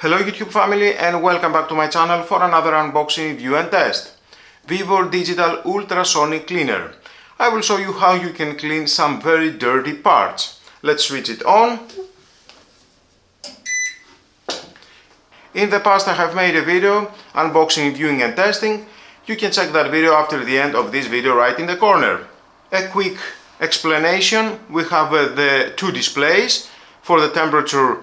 Hello YouTube family and welcome back to my channel for another unboxing, review and test. VEVOR Digital Ultrasonic Cleaner. I will show you how you can clean some very dirty parts. Let's switch it on. In the past I have made a video unboxing, reviewing and testing. You can check that video after the end of this video right in the corner. A quick explanation. We have the two displays for the temperature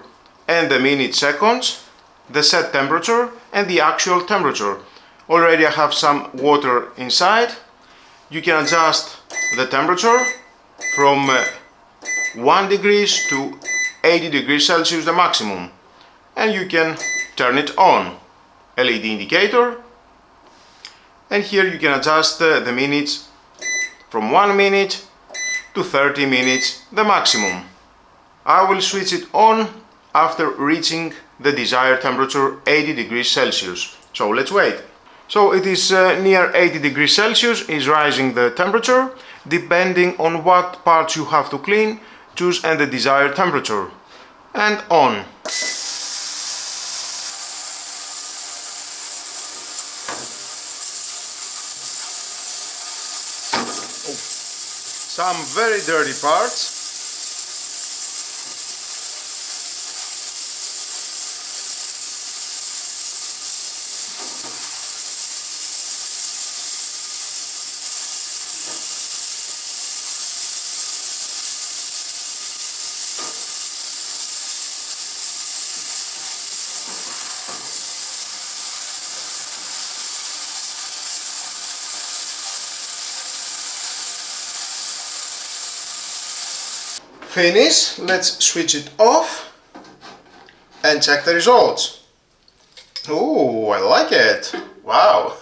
and the minute seconds, the set temperature and the actual temperature. Already I have some water inside. You can adjust the temperature from 1 degrees to 80 degrees Celsius, the maximum, and you can turn it on. LED indicator, and here you can adjust the minutes from 1 minute to 30 minutes, the maximum. I will switch it on after reaching the desired temperature, 80 degrees Celsius. So let's wait. So it is near 80 degrees Celsius, is rising the temperature. Depending on what parts you have to clean, choose and the desired temperature. And on. Some very dirty parts. Finish. Let's switch it off and check the results. Oh, I like it. Wow.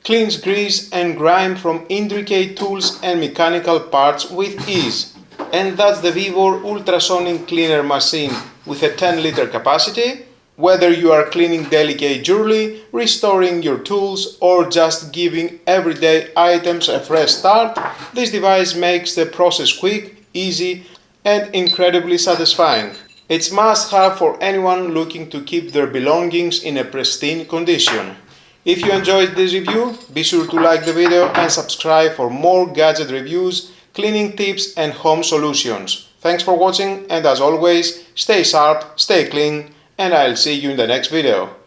Cleans grease and grime from intricate tools and mechanical parts with ease. And that's the VEVOR Ultrasonic Cleaner machine with a 10-liter capacity. Whether you are cleaning delicate jewelry, restoring your tools, or just giving everyday items a fresh start, this device makes the process quick, easy and incredibly satisfying. It's must-have for anyone looking to keep their belongings in a pristine condition. If you enjoyed this review, be sure to like the video and subscribe for more gadget reviews, cleaning tips and home solutions. Thanks for watching, and as always, stay sharp, stay clean, and I'll see you in the next video.